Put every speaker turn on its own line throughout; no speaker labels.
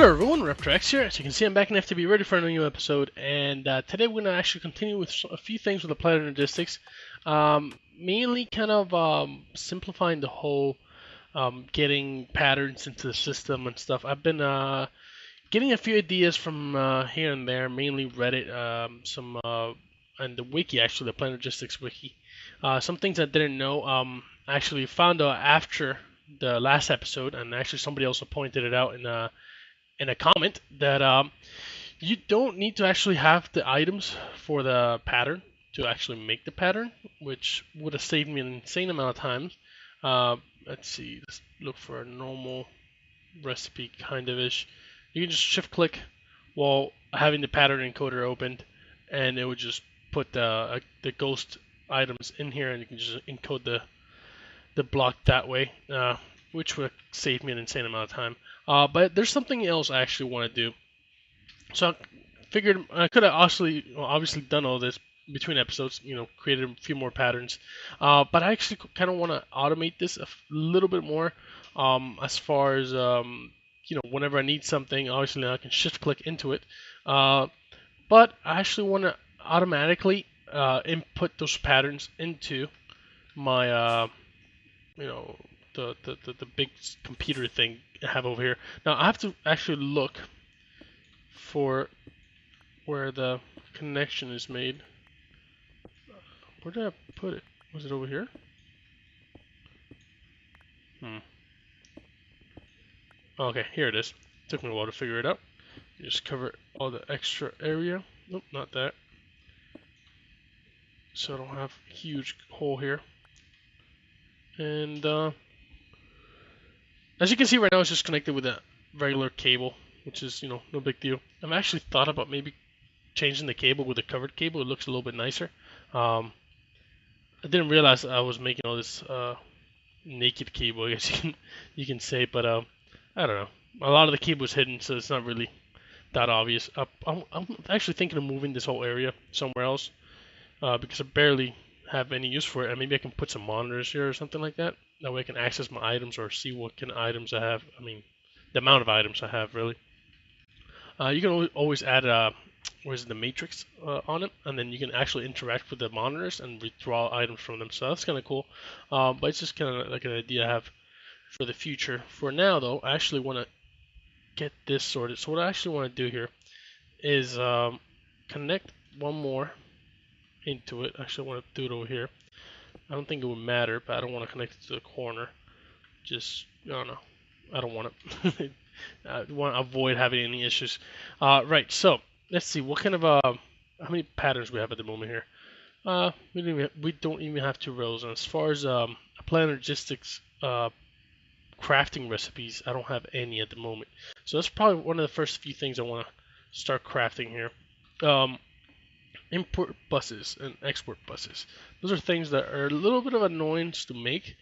Hello everyone, Reptrax here. As you can see, I'm back in FTB ready for a new episode, and today we're going to actually continue with a few things with the Applied Energistics. Mainly kind of simplifying the whole getting patterns into the system and stuff. I've been getting a few ideas from here and there, mainly Reddit, and the wiki actually, the Applied Energistics wiki. Some things I didn't know. I actually found out after the last episode, and actually somebody also pointed it out in a comment that you don't need to actually have the items for the pattern to actually make the pattern, which would have saved me an insane amount of time. Let's see, let's look for a normal recipe kind of ish. You can just shift click while having the pattern encoder opened, and it would just put the ghost items in here, and you can just encode the block that way, which would save me an insane amount of time. But there's something else I actually want to do. So I figured I could have obviously done all this between episodes, created a few more patterns. But I actually kind of want to automate this a little bit more, as far as, whenever I need something, obviously now I can shift click into it. But I actually want to automatically input those patterns into my, the big computer thing I have over here. Now I have to actually look for where the connection is made. Where did I put it? Was it over here? Okay, here it is. Took me a while to figure it out. You just cover all the extra area. Nope, not that. So I don't have a huge hole here. And as you can see right now, it's just connected with a regular cable, which is, no big deal. I've actually thought about maybe changing the cable with a covered cable. It looks a little bit nicer. I didn't realize I was making all this naked cable, I guess you can say, but I don't know. A lot of the cable is hidden, so it's not really that obvious. I'm actually thinking of moving this whole area somewhere else, because I barely have any use for it, and maybe I can put some monitors here or something like that. That way I can access my items or see what kind of items I have. I mean, the amount of items I have, really. You can always add the matrix on it, and then you can actually interact with the monitors and withdraw items from them. So that's kind of cool. But it's just kind of like an idea I have for the future. For now, though, I actually want to get this sorted. So what I actually want to do here is connect one more into it. Actually, I want to do it over here. I don't think it would matter, but I don't want to connect it to the corner. Just, I don't know. I don't want it. I want to avoid having any issues. Right, so let's see what kind of how many patterns we have at the moment here. We don't even have 2 rows. And as far as Applied Energistics crafting recipes, I don't have any at the moment. So that's probably one of the first few things I want to start crafting here. Import buses and export buses. Those are things that are a little bit of annoyance to make,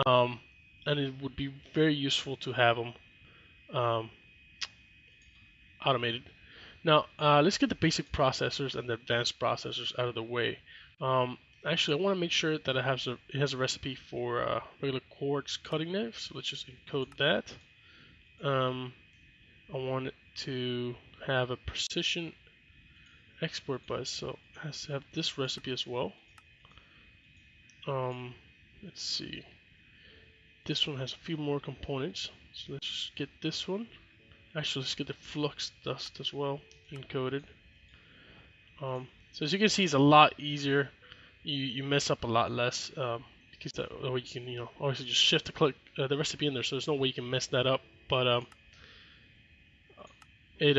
and it would be very useful to have them automated. Now, let's get the basic processors and the advanced processors out of the way. Actually, I want to make sure that it has a recipe for regular quartz cutting knives. So let's just encode that. I want it to have a precision export bus, so it has to have this recipe as well. Let's see. This one has a few more components, so let's just get this one. Actually, let's get the flux dust as well encoded. So as you can see, it's a lot easier. You mess up a lot less, because that way you can, obviously just shift to click the recipe in there, so there's no way you can mess that up. But you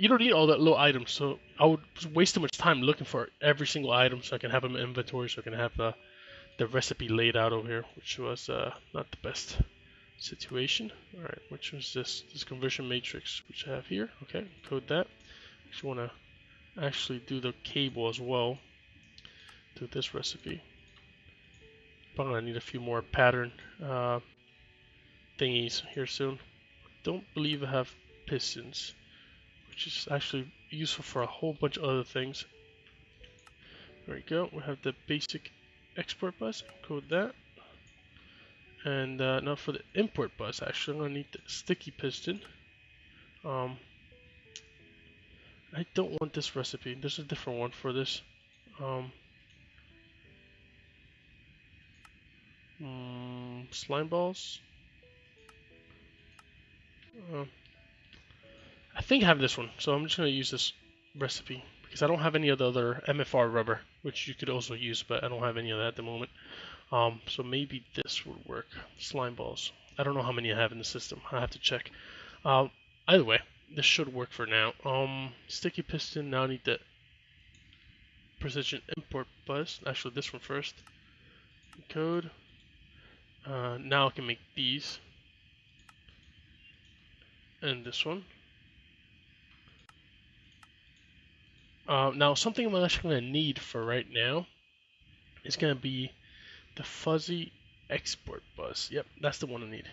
don't need all that little items, so I would waste too much time looking for every single item, so I can have them in inventory, so I can have the recipe laid out over here, which was not the best situation. Alright, which was this conversion matrix, which I have here. Okay, code that. Actually want to actually do the cable as well to this recipe. Probably gonna need a few more pattern thingies here soon. Don't believe I have pistons, which is actually useful for a whole bunch of other things. There we go. We have the basic export bus. Code that. And now for the import bus, actually, I'm going to need the sticky piston. I don't want this recipe. There's a different one for this. Slime balls. I think I have this one, so I'm just gonna use this recipe because I don't have any of the other MFR rubber, which you could also use, but I don't have any of that at the moment. So maybe this would work. Slime balls. I don't know how many I have in the system. I have to check. Either way, this should work for now. Sticky piston. Now I need the precision import bus. Actually, this one first. Code. Now I can make these. And this one. Now something I'm actually going to need for right now is going to be the fuzzy export bus. Yep, that's the one I need.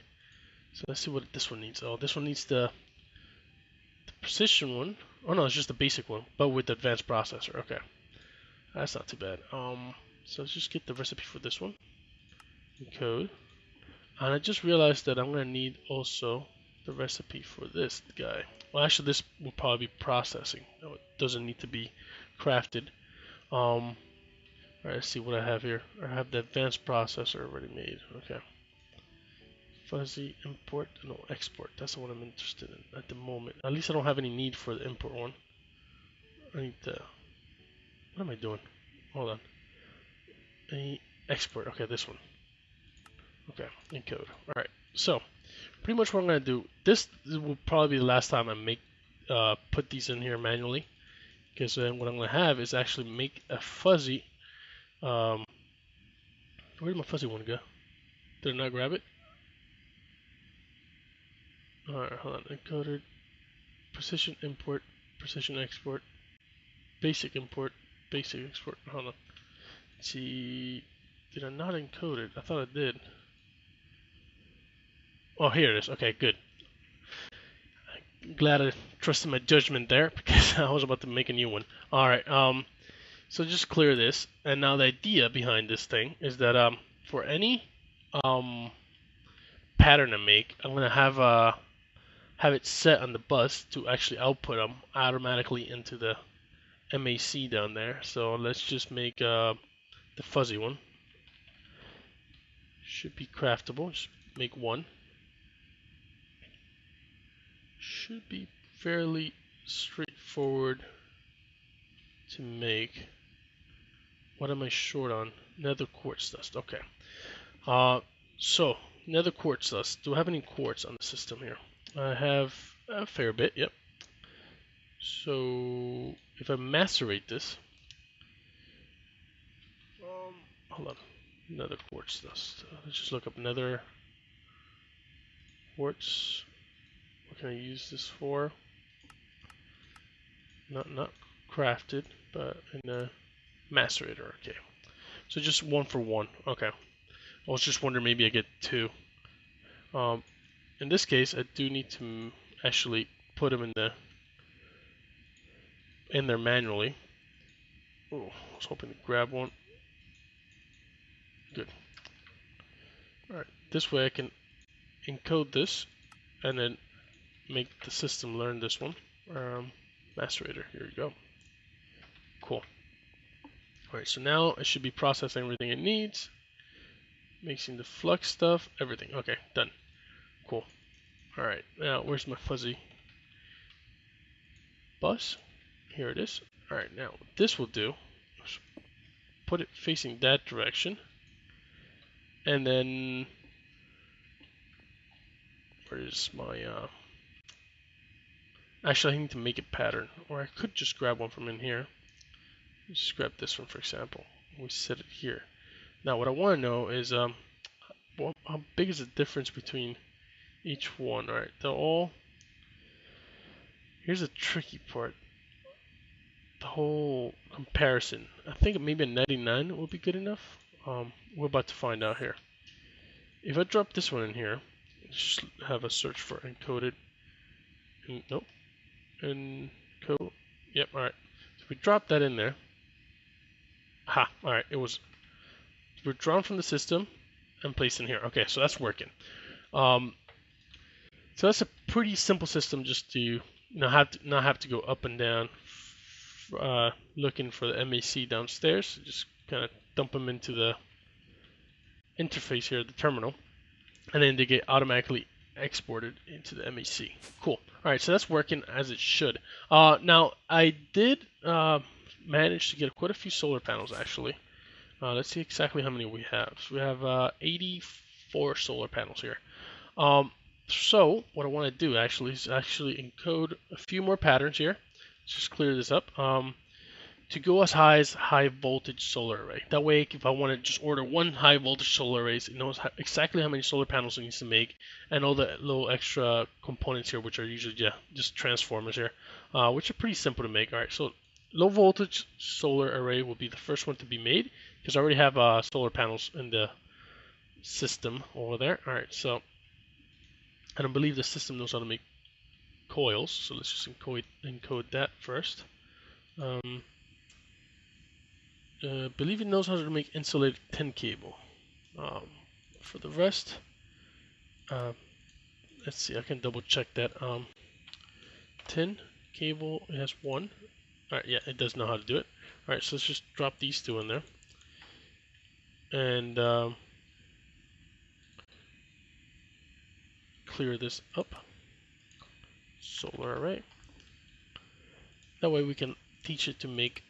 So let's see what this one needs. Oh, this one needs the precision one. Oh no, it's just the basic one, but with the advanced processor. Okay, that's not too bad. So let's just get the recipe for this one. Code. And I just realized that I'm going to need also the recipe for this guy. Well, actually, this will probably be processing. No, it doesn't need to be crafted. Alright, let's see what I have here. I have the advanced processor already made. Okay. Fuzzy import, no, export. That's the one I'm interested in at the moment. At least I don't have any need for the import one. I need the... What am I doing? Hold on. Export. Okay, this one. Okay, encode. Alright, so pretty much what I'm going to do, this will probably be the last time I make put these in here manually, because then what I'm going to have is actually make a fuzzy. Where did my fuzzy one go? Did I not grab it? Alright, hold on. Encoder, precision import, precision export, basic import, basic export. Hold on. Let's see, did I not encode it? I thought I did. Oh, here it is. Okay, good. I'm glad I trusted my judgment there because I was about to make a new one. Alright, so just clear this. And now the idea behind this thing is that for any pattern I make, I'm going to have it set on the bus to actually output them automatically into the MAC down there. So let's just make the fuzzy one. Should be craftable. Just make one. Should be fairly straightforward to make. What am I short on? Nether quartz dust. Okay. So nether quartz dust. Do I have any quartz on the system here? I have a fair bit. Yep. So if I macerate this, hold on. Nether quartz dust. Let's just look up nether quartz. What can I use this for? Not crafted, but in a macerator. Okay. So just 1 for 1. Okay. I was just wondering maybe I get 2. In this case, I do need to actually put them in there manually. Oh, I was hoping to grab one. Good. Alright, this way I can encode this and then make the system learn this one. Macerator, here we go. Cool. Alright, so now it should be processing everything it needs. Mixing the flux stuff, everything. Okay, done. Cool. Alright, now where's my fuzzy bus? Here it is. Alright, now what this will do is put it facing that direction. And then where is my actually I need to make a pattern, or I could just grab one from in here. Just grab this one for example. We set it here. Now what I want to know is how big is the difference between each one. Alright, they're all... Here's the tricky part. The whole comparison. I think maybe a 99 will be good enough. We're about to find out here. If I drop this one in here, just have a search for encoded. Nope. Encode. Yep, alright. So we drop that in there. Ha, alright, it was withdrawn from the system and placed in here. Okay, so that's working. So that's a pretty simple system, just to not have to go up and down looking for the MAC downstairs. Just kind of dump them into the interface here, the terminal, and then they get automatically exported into the MAC. Cool. All right, so that's working as it should. Now I did manage to get quite a few solar panels actually. Let's see exactly how many we have. So we have 84 solar panels here. So what I want to do actually is encode a few more patterns here. Let's just clear this up. To go as high as high voltage solar array. That way, if I want to just order one high voltage solar array, it knows exactly how many solar panels it needs to make, and all the little extra components here, which are usually just transformers here, which are pretty simple to make. All right, so low voltage solar array will be the first one to be made because I already have solar panels in the system over there. All right, so I don't believe the system knows how to make coils, so let's just encode that first. Believe it knows how to make insulated tin cable. For the rest, let's see, I can double check that. Tin cable, it has one. Alright, yeah, it does know how to do it. Alright, so let's just drop these two in there. And clear this up. Solar array. That way we can teach it to make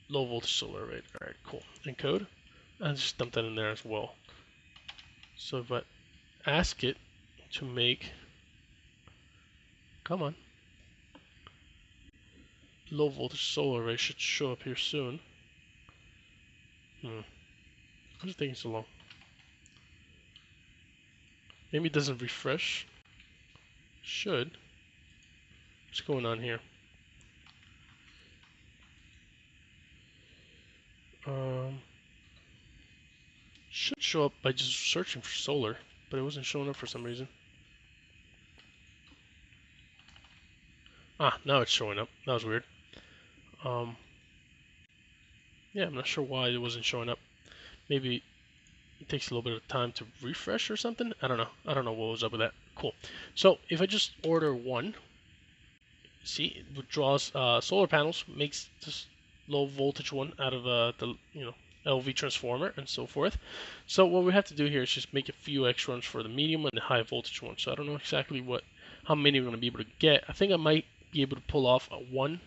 low voltage solar array. Alright, cool. Encode. And just dump that in there as well. So if I ask it to make, come on, low voltage solar array should show up here soon. What's it taking so long? Maybe it doesn't refresh. Should. What's going on here? Should show up by just searching for solar, but it wasn't showing up for some reason. Ah, now it's showing up. That was weird. Yeah, I'm not sure why it wasn't showing up. Maybe it takes a little bit of time to refresh or something. I don't know. I don't know what was up with that. Cool. So if I just order one, see, it withdraws solar panels, makes this low voltage one out of the LV transformer and so forth. So what we have to do here is just make a few extra ones for the medium and the high voltage one. So I don't know exactly how many we're going to be able to get. I think I might be able to pull off a 1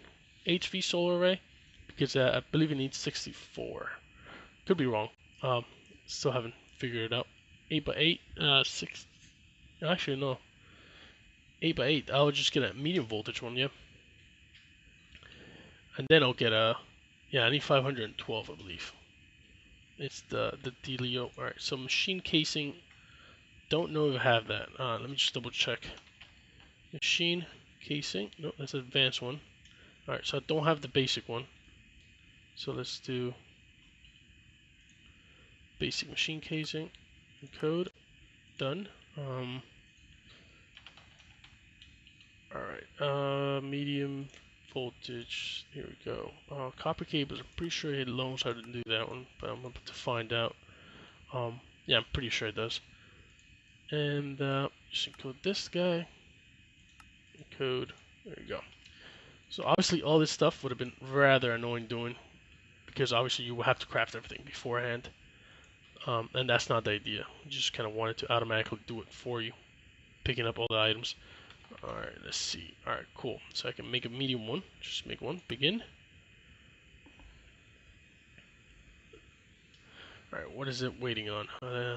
HV solar array because I believe it needs 64. Could be wrong. Still haven't figured it out. 8x8, 6. Actually, no. 8x8. I'll just get a medium voltage one, yeah. And then I'll get a. Yeah, I need 512, I believe. It's the Delio. Alright, so machine casing. Don't know if I have that. Let me just double check. Machine casing. No, that's an advanced one. Alright, so I don't have the basic one. So let's do basic machine casing. Encode. Done. Alright, medium voltage. Here we go. Copper cables. I'm pretty sure it knows how to do that one, but I'm about to find out. Yeah, I'm pretty sure it does. And just encode this guy. Encode. There you go. So obviously all this stuff would have been rather annoying doing, because obviously you will have to craft everything beforehand. And that's not the idea. You just kind of want it to automatically do it for you, picking up all the items. Alright, let's see. Alright, cool. So I can make a medium one. Just make one. Begin. Alright, what is it waiting on?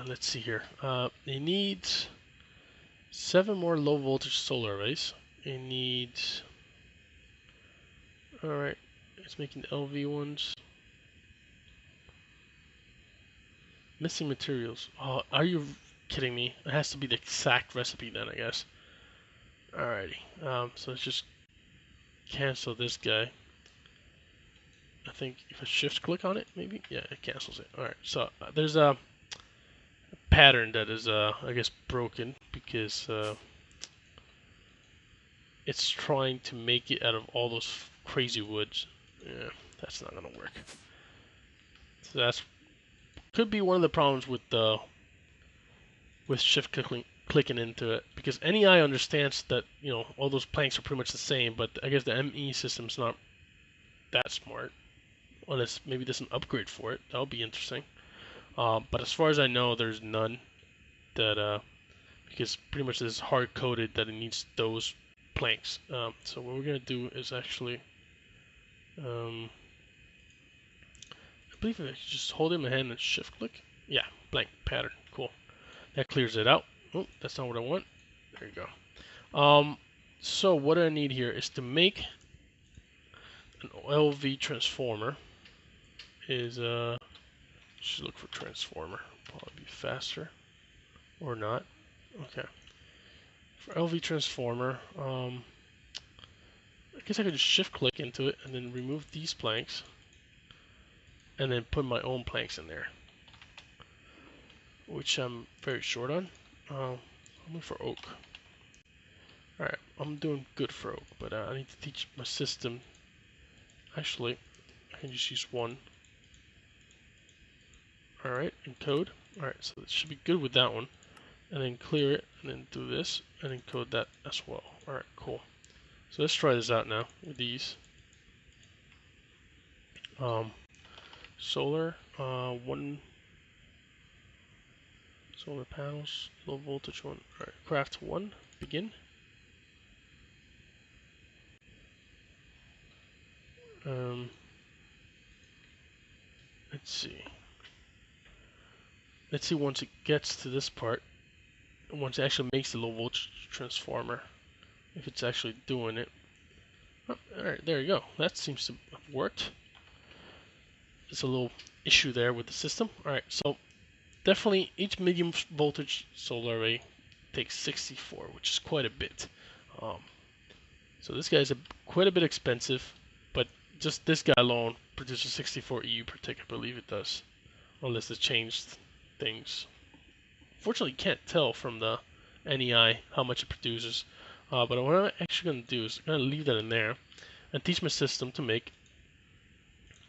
Let's see here. It needs 7 more low voltage solar arrays. It needs... Alright, it's making the LV ones. Missing materials. Oh, are you kidding me? It has to be the exact recipe then, I guess. Alrighty, so let's just cancel this guy. I think if I shift click on it, maybe? Yeah, it cancels it. Alright, so there's a pattern that is, I guess, broken because it's trying to make it out of all those crazy woods. Yeah, that's not gonna work. So that's could be one of the problems with shift clicking clicking into it, because NEI understands that, you know, all those planks are pretty much the same, but I guess the ME system's not that smart, unless maybe there's an upgrade for it. That would be interesting. But as far as I know, there's none that, because pretty much it's hard coded that it needs those planks. So what we're gonna do is actually, I believe I just hold it in my hand and shift click. Yeah, blank pattern, cool. That clears it out. Oh, that's not what I want. There you go. So what I need here is to make an LV transformer. Just look for transformer. Probably be faster, or not. Okay. For LV transformer, I guess I could just shift click into it and then remove these planks, and then put my own planks in there, which I'm very short on. I'm looking for oak. Alright, I'm doing good for oak, but I need to teach my system. Actually, I can just use one. Alright, encode. Alright, so it should be good with that one. And then clear it, and then do this, and encode that as well. Alright, cool. So let's try this out now with these. Solar, one solar panels, low voltage one. Alright, craft one, begin. Let's see. Let's see once it gets to this part, once it actually makes the low voltage transformer, if it's actually doing it. Oh, alright, there you go. That seems to have worked. There's a little issue there with the system. Alright, so definitely each medium voltage solar array takes 64, which is quite a bit. So this guy's quite a bit expensive, but just this guy alone produces 64 EU per tick, I believe it does, unless it changed things. Fortunately, you can't tell from the NEI how much it produces, but what I'm actually going to do is I'm going to leave that in there and teach my system to make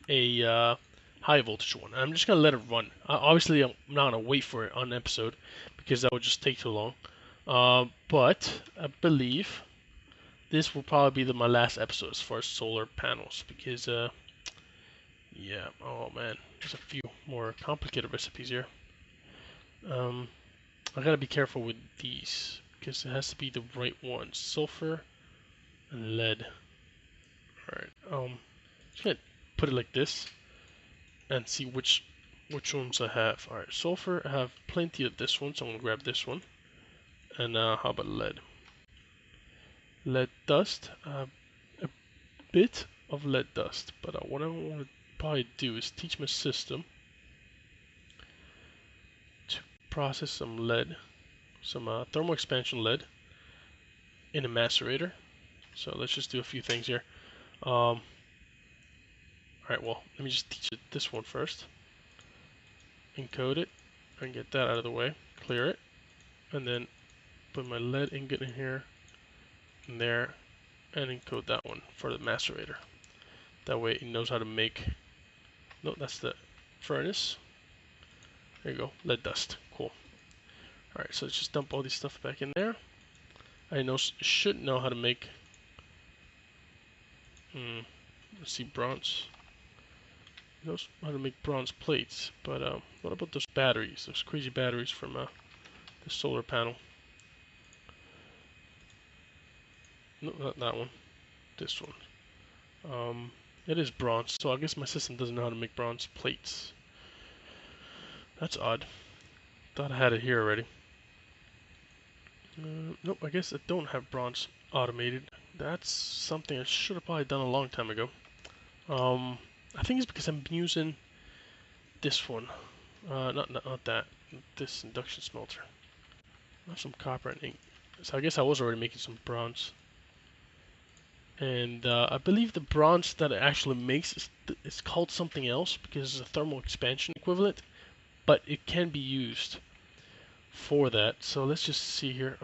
a high voltage one. I'm just going to let it run. Obviously, I'm not going to wait for it on an episode because that would just take too long, but I believe this will probably be my last episode as far as solar panels, because yeah, oh man, there's a few more complicated recipes here. I gotta be careful with these because it has to be the right one. Sulfur and lead. Alright, just gonna put it like this and see which ones I have. Alright, sulfur, I have plenty of this one, so I'm gonna grab this one. And how about lead? Lead dust, a bit of lead dust, but what I want to probably do is teach my system to process some lead, some thermal expansion lead in a macerator. So let's just do a few things here. Alright, well, let me just teach it this one first. Encode it and get that out of the way, clear it, and then put my lead ingot in here, in there, and encode that one for the macerator. That way it knows how to make, no, that's the furnace. There you go, lead dust, cool. Alright, so let's just dump all these stuff back in there. I should know how to make, let's see, bronze. Knows how to make bronze plates, but what about those batteries, those crazy batteries from the solar panel? No, not that one. This one. It is bronze, so I guess my system doesn't know how to make bronze plates. That's odd. Thought I had it here already. Nope, I guess I don't have bronze automated. That's something I should have probably done a long time ago. I think it's because I'm using this one. Not that. This induction smelter. I have some copper and ink. So I guess I was already making some bronze. And I believe the bronze that it actually makes is called something else because it's a thermal expansion equivalent, but it can be used for that. So let's just see here.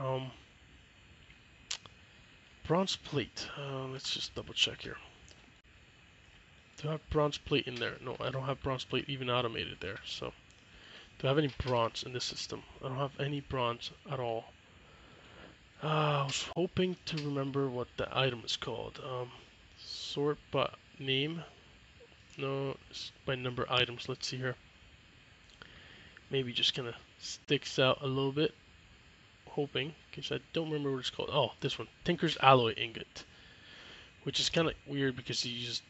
Bronze plate. Let's just double check here. Do I have bronze plate in there? No, I don't have bronze plate even automated there. So do I have any bronze in this system? I don't have any bronze at all. I was hoping to remember what the item is called. Sort by name. No, it's by number items. Let's see here. Maybe just kind of sticks out a little bit. Hoping, because I don't remember what it's called. Oh, this one. Tinker's Alloy Ingot. Which is kind of weird because you use,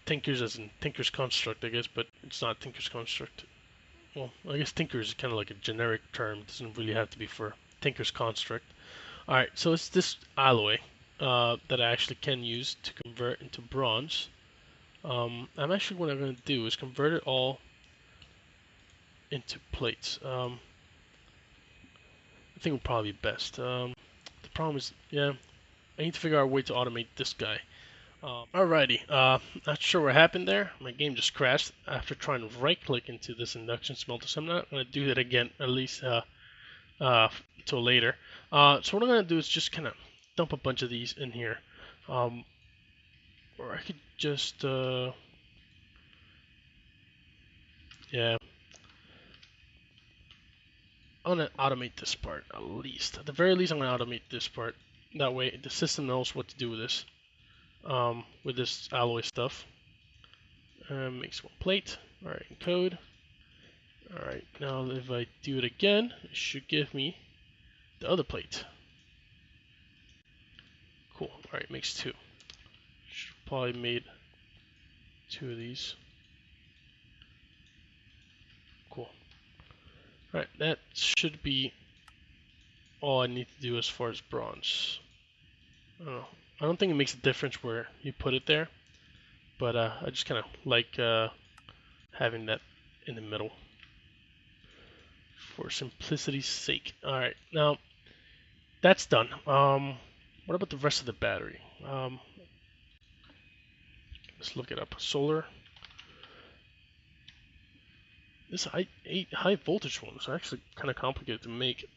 Tinkers as in Tinker's Construct, I guess, but it's not Tinker's Construct. Well, I guess Tinker is kind of like a generic term. It doesn't really have to be for Tinker's Construct. Alright, so it's this alloy that I actually can use to convert into bronze. I'm actually, what I'm going to do is convert it all into plates. I think would probably be best. The problem is, yeah, I need to figure out a way to automate this guy. Alrighty, not sure what happened there. My game just crashed after trying to right-click into this induction smelter, so I'm not going to do that again, at least until later. So what I'm going to do is just kind of dump a bunch of these in here. Or I could just, yeah. I'm going to automate this part, at least. At the very least, I'm going to automate this part. That way, the system knows what to do with this alloy stuff. Makes one plate. Alright, encode. Alright, now if I do it again, it should give me the other plate. Cool. Alright, makes two. Should probably made two of these. Cool. Alright, that should be all I need to do as far as bronze. I don't know. I don't think it makes a difference where you put it there, but I just kind of like having that in the middle for simplicity's sake. Alright, now that's done. What about the rest of the battery? Let's look it up. Solar. This high voltage one is actually kind of complicated to make.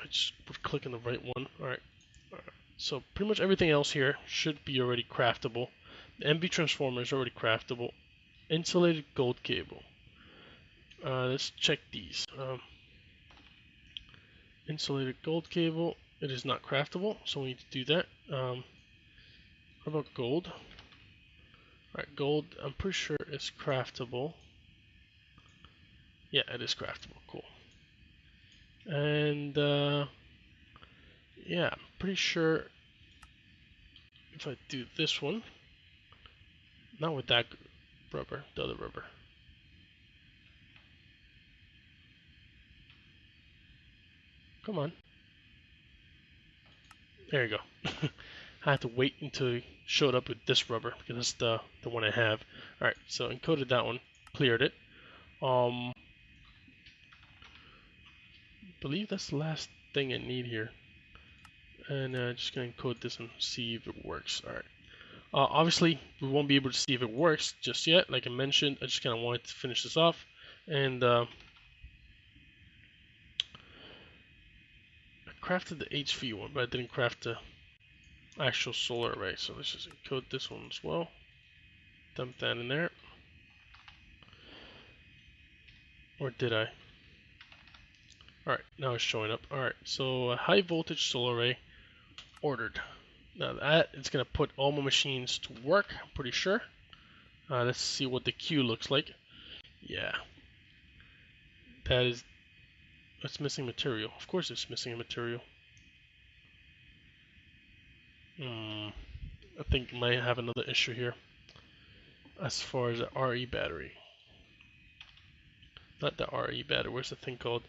I just would click on the right one. Alright. So pretty much everything else here should be already craftable. The MV transformer is already craftable. Insulated gold cable. Let's check these. Insulated gold cable. It is not craftable, so we need to do that. What about gold? Alright, gold, I'm pretty sure it's craftable. Yeah, it is craftable. Cool. And, yeah, I'm pretty sure if I do this one, not with that rubber, the other rubber. Come on. There you go. I had to wait until it showed up with this rubber because that's the one I have. Alright, so encoded that one, cleared it. Believe that's the last thing I need here. And just gonna encode this and see if it works. Alright. Obviously, we won't be able to see if it works just yet. Like I mentioned, I just kind of wanted to finish this off. And I crafted the HV one, but I didn't craft the actual solar array. So let's just encode this one as well. Dump that in there. Or did I? Alright, now it's showing up. Alright, so a high voltage solar array ordered. Now that is going to put all my machines to work, I'm pretty sure. Let's see what the queue looks like. Yeah. That's missing material. Of course it's missing a material. I think I might have another issue here. As far as the RE battery. Not the RE battery, where's the thing called?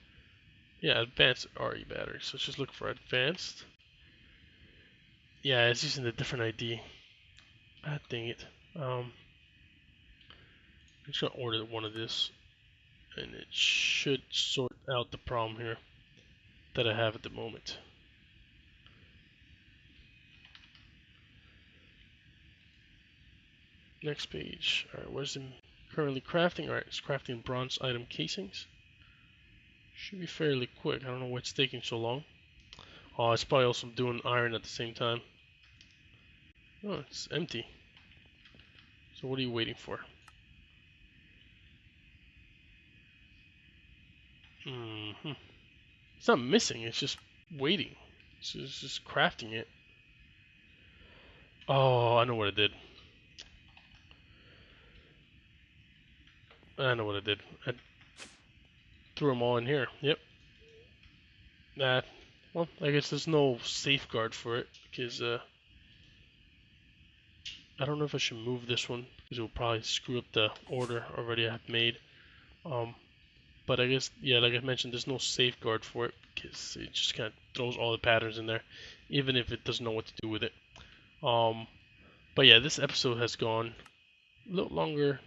Yeah, advanced RE battery. So let's just look for advanced. Yeah, it's using a different ID. Ah, dang it. I'm just gonna order one of this, and it should sort out the problem here that I have at the moment. Next page. Alright, where's it currently crafting? Alright, it's crafting bronze item casings. Should be fairly quick. I don't know why it's taking so long. Oh, it's probably also doing iron at the same time. Oh, it's empty. So what are you waiting for? It's not missing, it's just waiting. So it's just crafting it. Oh, I know what I did. I know what I did. I threw them all in here. Yep. Nah. Well, I guess there's no safeguard for it because I don't know if I should move this one because it will probably screw up the order already I have made. But I guess, yeah, like I mentioned, there's no safeguard for it because it just kind of throws all the patterns in there, even if it doesn't know what to do with it. But yeah, this episode has gone a little longer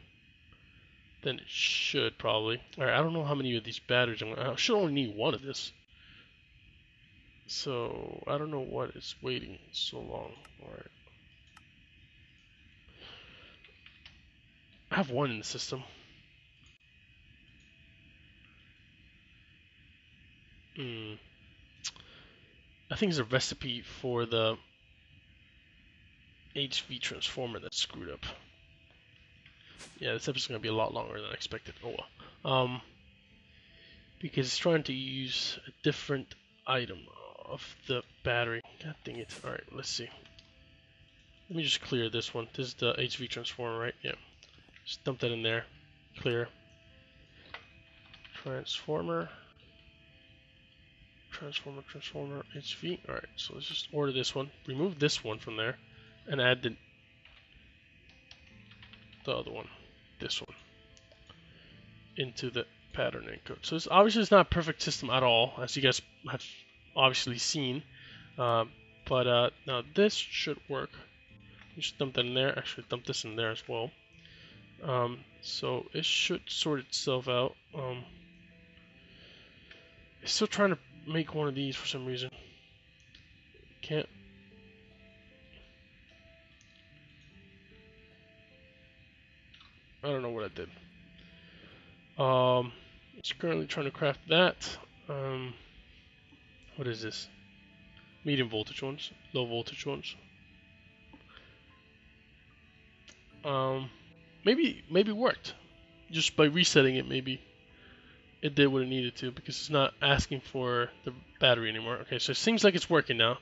than it should probably. Alright, I don't know how many of these batteries I should only need one of this. So I don't know what is waiting so long. Alright. I have one in the system. I think it's a recipe for the HV transformer that's screwed up. Yeah, this episode's gonna be a lot longer than I expected. Oh well. Because it's trying to use a different item of the battery. God dang it. Alright, let's see. Let me just clear this one. This is the HV transformer, right? Yeah. Just dump that in there. Clear. Transformer, HV. Alright, so let's just order this one. Remove this one from there. And add the other one. This one. Into the pattern encode. So it's obviously it's not a perfect system at all, as you guys have obviously seen. But now this should work. Just dump that in there. Actually, dump this in there as well. So it should sort itself out. It's still trying to make one of these for some reason. Can't. I don't know what I did. It's currently trying to craft that. What is this? Medium voltage ones, low voltage ones. Maybe it worked. Just by resetting it, maybe it did what it needed to because it's not asking for the battery anymore. Okay, so it seems like it's working now.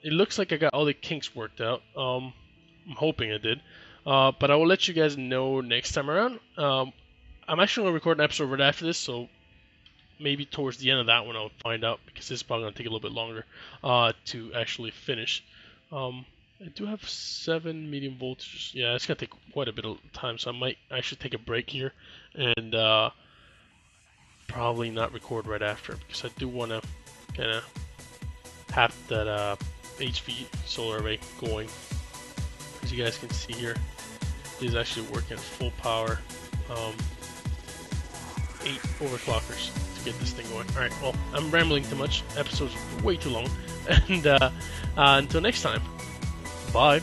It looks like I got all the kinks worked out. I'm hoping I did. But I will let you guys know next time around. I'm actually going to record an episode right after this, so maybe towards the end of that one I'll find out because this is probably going to take a little bit longer to actually finish. I do have 7 medium voltages. Yeah, it's going to take quite a bit of time, so I might actually take a break here and probably not record right after because I do want to kind of have that HV solar array going. As you guys can see here, it is actually working at full power. 8 overclockers to get this thing going. Alright, well, I'm rambling too much. Episode's way too long. And until next time, bye.